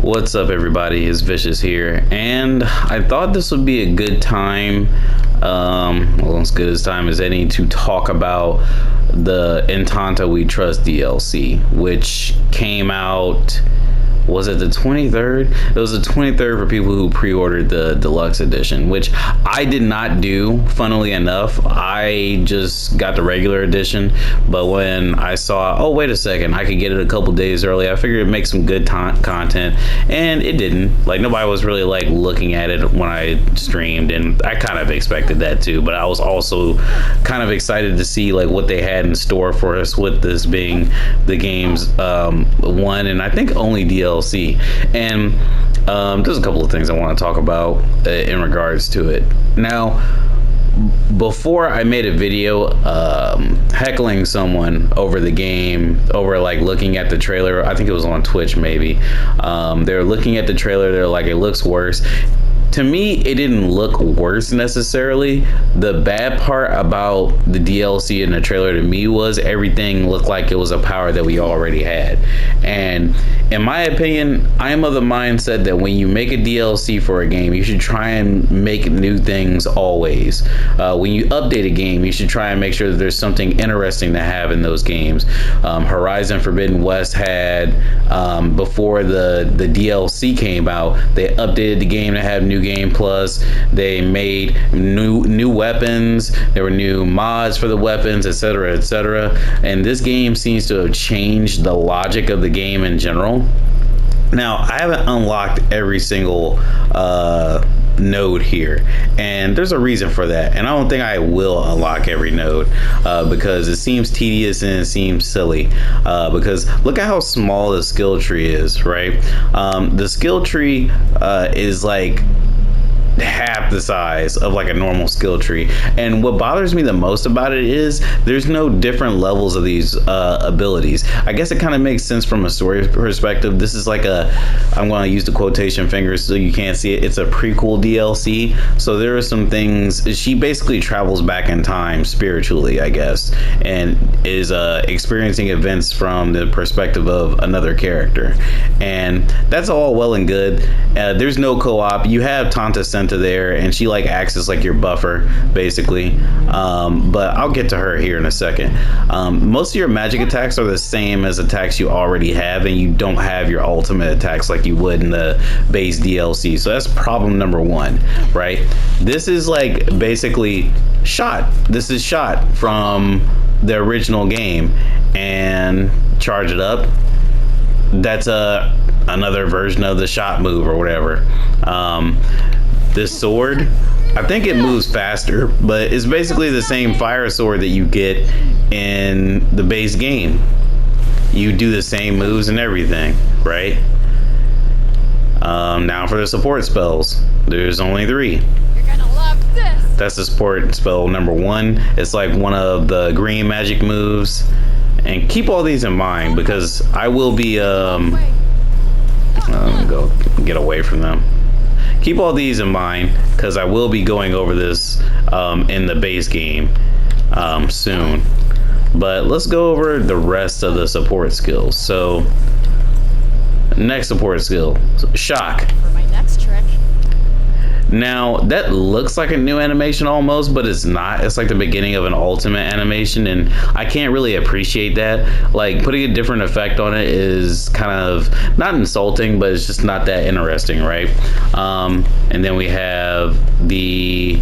What's up, everybody? It's Vicious here, and I thought this would be a good time, well, as good as time as any, to talk about the Tanta We Trust DLC, which came out. Was it the 23rd? It was the 23rd for people who pre-ordered the deluxe edition, which I did not do. Funnily enough, I just got the regular edition. But when I saw, oh, wait a second, I could get it a couple days early, I figured it'd make some good content, and it didn't. Like, nobody was really like looking at it when I streamed, and I kind of expected that too. But I was also kind of excited to see like what they had in store for us, with this being the game's one and I think only DLC. And there's a couple of things I want to talk about in regards to it. Now, before I made a video heckling someone over the game, over like looking at the trailer, I think it was on Twitch maybe, they're looking at the trailer, they're like, it looks worse. To me, it didn't look worse necessarily. The bad part about the DLC in the trailer to me was everything looked like it was a power that we already had. And in my opinion, I am of the mindset that when you make a DLC for a game, you should try and make new things always. When you update a game, you should try and make sure that there's something interesting to have in those games. Horizon Forbidden West had, before the DLC came out, they updated the game to have new game plus. They made new weapons. There were new mods for the weapons, etc., etc. And this game seems to have changed the logic of the game in general. Now, I haven't unlocked every single node here, and there's a reason for that, and I don't think I will unlock every node because it seems tedious and it seems silly, because look at how small the skill tree is, right? The skill tree is like half the size of like a normal skill tree, and what bothers me the most about it is there's no different levels of these abilities. I guess it kind of makes sense from a story perspective. This is like I'm going to use the quotation fingers so you can't see it, it's a prequel DLC, so there are some things. She basically travels back in time spiritually, I guess, and is experiencing events from the perspective of another character, and that's all well and good. There's no co-op. You have Tanta there, and she like acts as like your buffer basically, but I'll get to her here in a second. Most of your magic attacks are the same as attacks you already have, and you don't have your ultimate attacks like you would in the base DLC, so that's problem number one, right? This is like basically shot. This is shot from the original game, and charge it up, that's another version of the shot move or whatever. This sword, I think it moves faster, but it's basically the same fire sword that you get in the base game. You do the same moves and everything, right? Now for the support spells, there's only 3. You're gonna love this. That's the support spell number 1. It's like one of the green magic moves, and keep all these in mind because I will be go get away from them. Keep all these in mind because I will be going over this in the base game soon. But let's go over the rest of the support skills. So, next support skill, shock. For my next trick. Now, that looks like a new animation almost, but it's not. It's like the beginning of an ultimate animation, and I can't really appreciate that. Like, putting a different effect on it is kind of not insulting, but it's just not that interesting, right? And then we have the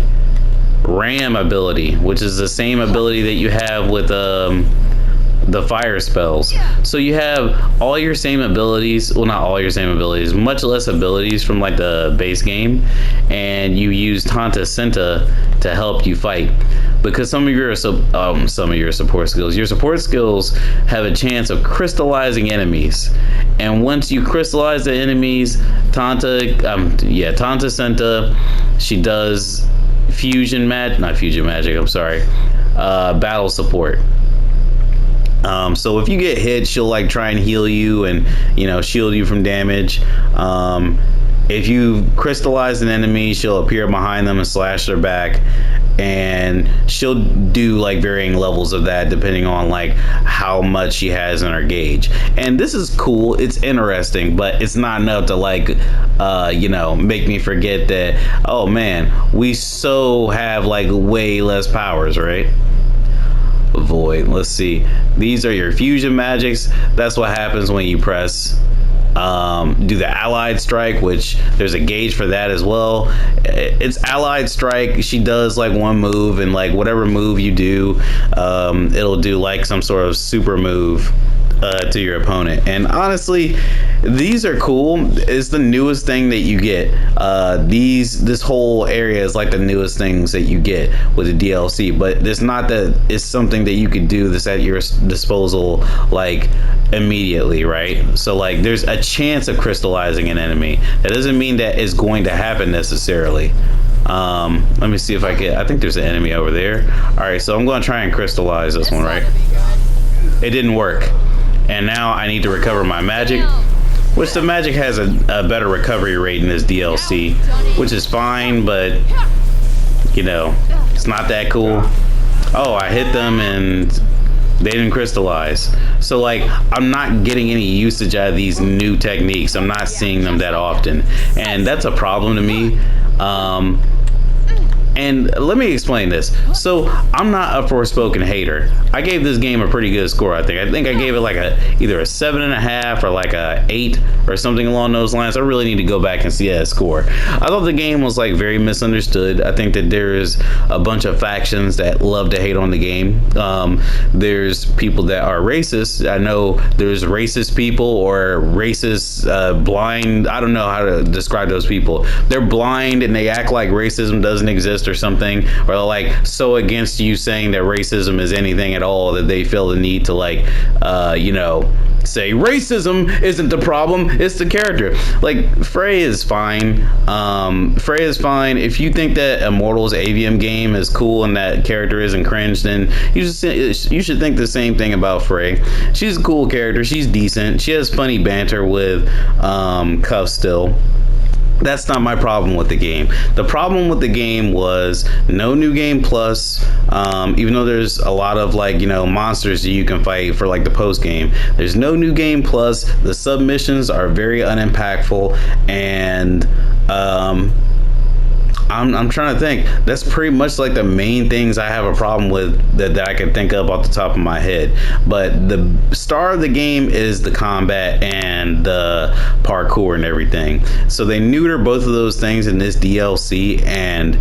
ram ability, which is the same ability that you have with the fire spells. So you have all your same abilities, well, not all your same abilities, much less abilities from like the base game, and you use Tanta to help you fight, because some of your support skills have a chance of crystallizing enemies, and once you crystallize the enemies, Tanta Senta, she does battle support. So if you get hit, she'll like try and heal you and, you know, shield you from damage. if you crystallize an enemy, she'll appear behind them and slash their back, and she'll do like varying levels of that depending on like how much she has in her gauge. And this is cool, it's interesting, but it's not enough to like make me forget that, oh man, we so have like way less powers, right? Void, let's see, these are your fusion magics. That's what happens when you press do the allied strike, which there's a gauge for that as well. It's allied strike. She does like one move, and like whatever move you do, it'll do like some sort of super move to your opponent. And honestly, these are cool. It's the newest thing that you get. This whole area is like the newest things that you get with the DLC, but it's not that it's something that you could do that's at your disposal like immediately, right? So like there's a chance of crystallizing an enemy. That doesn't mean that it's going to happen necessarily. Let me see if I think there's an enemy over there. All right, so I'm going to try and crystallize this one, right? It didn't work. And now I need to recover my magic, which the magic has a better recovery rate in this DLC, which is fine, but you know, it's not that cool. Oh, I hit them and they didn't crystallize. So like, I'm not getting any usage out of these new techniques. I'm not seeing them that often, and that's a problem to me. And let me explain this. So I'm not a Forspoken hater. I gave this game a pretty good score. I think I gave it like either a 7.5 or like a 8 or something along those lines. I really need to go back and see that score. I thought the game was like very misunderstood. I think that there's a bunch of factions that love to hate on the game. There's people that are racist. I know there's racist people or racist blind. I don't know how to describe those people. They're blind and they act like racism doesn't exist or something, or like so against you saying that racism is anything at all that they feel the need to like say racism isn't the problem, it's the character. Like Frey is fine. Frey is fine. If you think that Immortals AVM game is cool and that character isn't cringe, then you should think the same thing about Frey. She's a cool character, she's decent, she has funny banter with Cuff still. That's not my problem with the game. The problem with the game was no new game plus, even though there's a lot of like, monsters that you can fight for like the post game. There's no new game plus. The submissions are very unimpactful, and I'm trying to think. That's pretty much like the main things I have a problem with that I can think of off the top of my head. But the star of the game is the combat and the parkour and everything. So they neuter both of those things in this DLC, and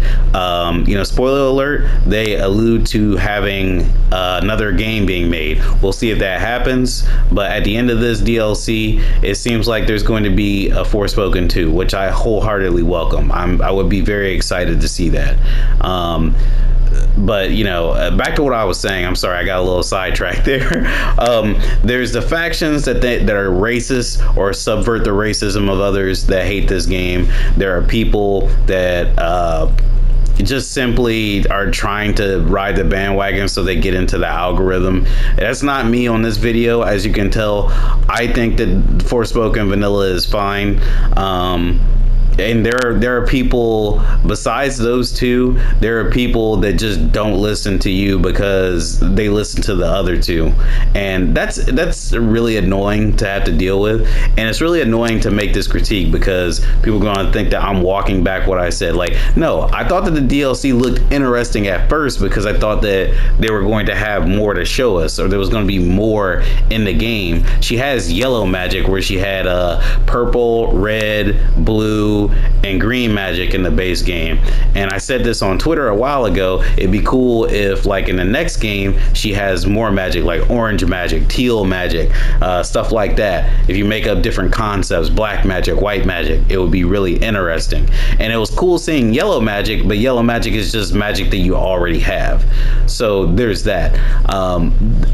spoiler alert, they allude to having another game being made. We'll see if that happens, but at the end of this DLC, it seems like there's going to be a Forspoken 2, which I wholeheartedly welcome. I would be very excited to see that. But back to what I was saying. I'm sorry, I got a little sidetracked there. There's the factions that are racist or subvert the racism of others that hate this game. There are people that just simply are trying to ride the bandwagon so they get into the algorithm. That's not me on this video. As you can tell, I think that Forspoken vanilla is fine. And there are people besides those two. There are people that just don't listen to you because they listen to the other two, and that's really annoying to have to deal with. And it's really annoying to make this critique because people are going to think that I'm walking back what I said. Like, no, I thought that the DLC looked interesting at first because I thought that they were going to have more to show us, or there was going to be more in the game. She has yellow magic where she had purple, red, blue, and green magic in the base game. And I said this on Twitter a while ago, it'd be cool if like in the next game she has more magic, like orange magic, teal magic, stuff like that. If you make up different concepts, black magic, white magic, it would be really interesting. And it was cool seeing yellow magic, but yellow magic is just magic that you already have. So there's that.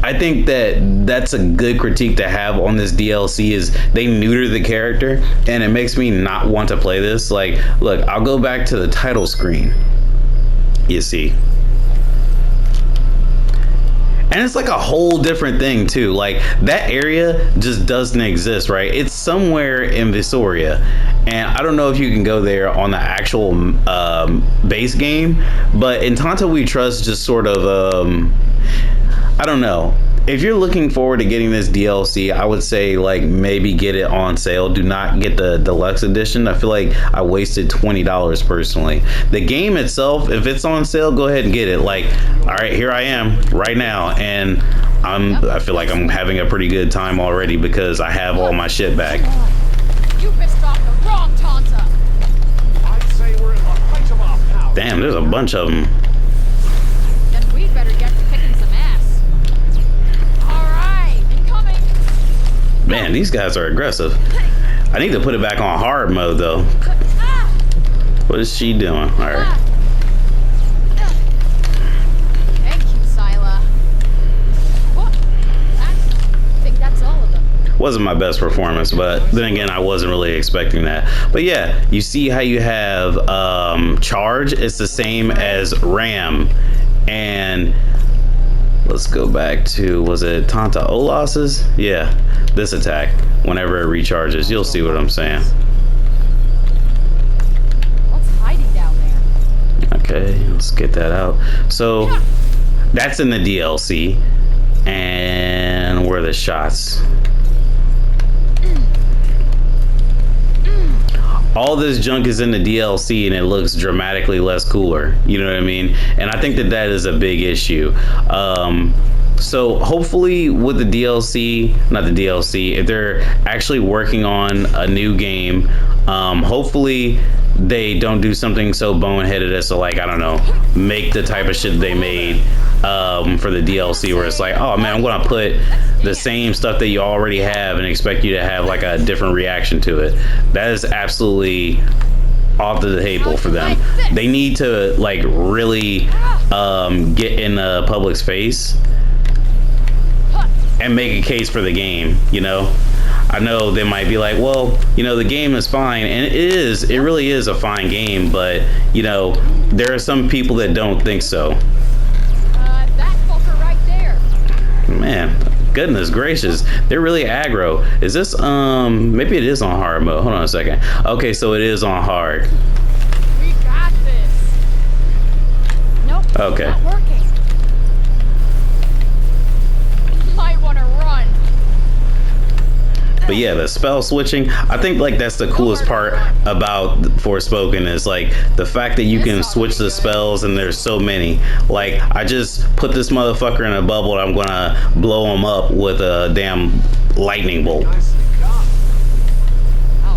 I think that that's a good critique to have on this DLC, is they neuter the character, and it makes me not want to play this. Like, look, I'll go back to the title screen. You see, and it's like a whole different thing too. Like that area just doesn't exist, right? It's somewhere in Visoria, and I don't know if you can go there on the actual base game, but in Tanta We Trust just sort of I don't know. If you're looking forward to getting this DLC, I would say like maybe get it on sale. Do not get the deluxe edition. I feel like I wasted $20 personally. The game itself, if it's on sale, go ahead and get it. Like, all right, here I am right now, and I feel like I'm having a pretty good time already because I have all my shit back. You pissed off the wrong Tanta. I'd say we're in the height of our power. Damn, there's a bunch of them. Then we'd better get to kicking some ass. All right, incoming. Man, these guys are aggressive. I need to put it back on hard mode though. Ah, What is she doing? All right. ah. Thank you, Sila. What? I think that's all of them. Wasn't my best performance, but then again, I wasn't really expecting that. But yeah, you see how you have charge. It's the same as ram, and let's go back to, was it Tanta Olas's? Yeah, this attack. Whenever it recharges, you'll see what I'm saying. What's hiding down there? Okay, let's get that out. So that's in the DLC, and where are the shots? All this junk is in the DLC and it looks dramatically less cooler. You know what I mean? And I think that that is a big issue. So hopefully with the DLC, not the DLC, if they're actually working on a new game, hopefully they don't do something so boneheaded as to, like, I don't know, make the type of shit they made for the DLC where it's like, oh man, I'm gonna put the same stuff that you already have and expect you to have like a different reaction to it. That is absolutely off the table for them. They need to like really get in the public's face and make a case for the game, you know? I know they might be like, well, you know, the game is fine, and it really is a fine game, but you know, there are some people that don't think so. That fucker right there. Man, goodness gracious, they're really aggro. Is this maybe it is on hard mode? Hold on a second. Okay, so it is on hard. We got this. Nope. Okay. It's not working. Might want to run. But yeah, the spell switching, I think like that's the coolest part about Forspoken is like the fact that you can switch the spells and there's so many. Like I just put this motherfucker in a bubble and I'm gonna blow him up with a damn lightning bolt. All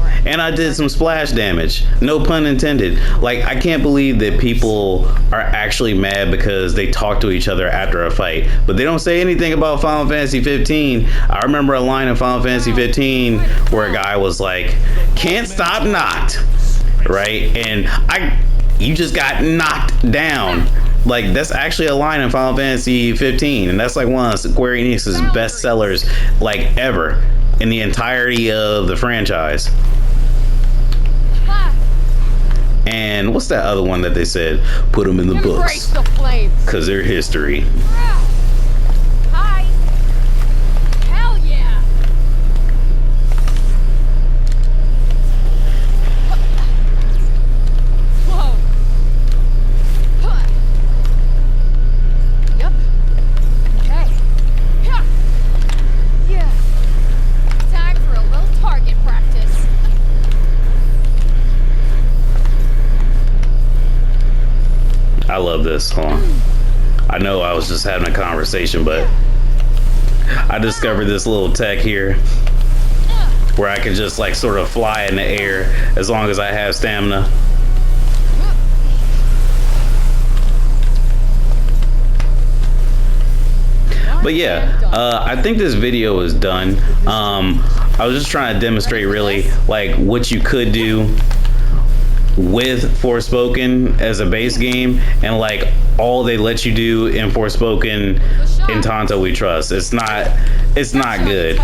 right. And I did some splash damage. No pun intended. Like, I can't believe that people are actually mad because they talk to each other after a fight. But they don't say anything about Final Fantasy 15. I remember a line in Final Fantasy 15 where a guy was like, can't stop knocked. Right? And you just got knocked down. Like, that's actually a line in Final Fantasy 15. And that's like one of Square Enix's best sellers, like, ever in the entirety of the franchise. And what's that other one that they said? Put them in the Embrace books. the flames. Because they're history. Hi. Hell yeah. Whoa. Yep. Okay. Yeah. Time for a little target practice. I love this. Hold on. I know I was just having a conversation, but I discovered this little tech here where I can just like sort of fly in the air as long as I have stamina. But yeah, I think this video is done. I was just trying to demonstrate really like what you could do with Forspoken as a base game, and like all they let you do in Forspoken in Tanta We Trust. It's not good.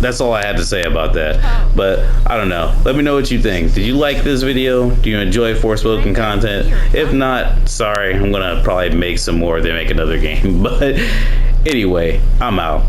That's all I had to say about that. But I don't know. Let me know what you think. Did you like this video? Do you enjoy Forspoken content? If not, sorry, I'm gonna probably make some more. They make another game. But anyway, I'm out.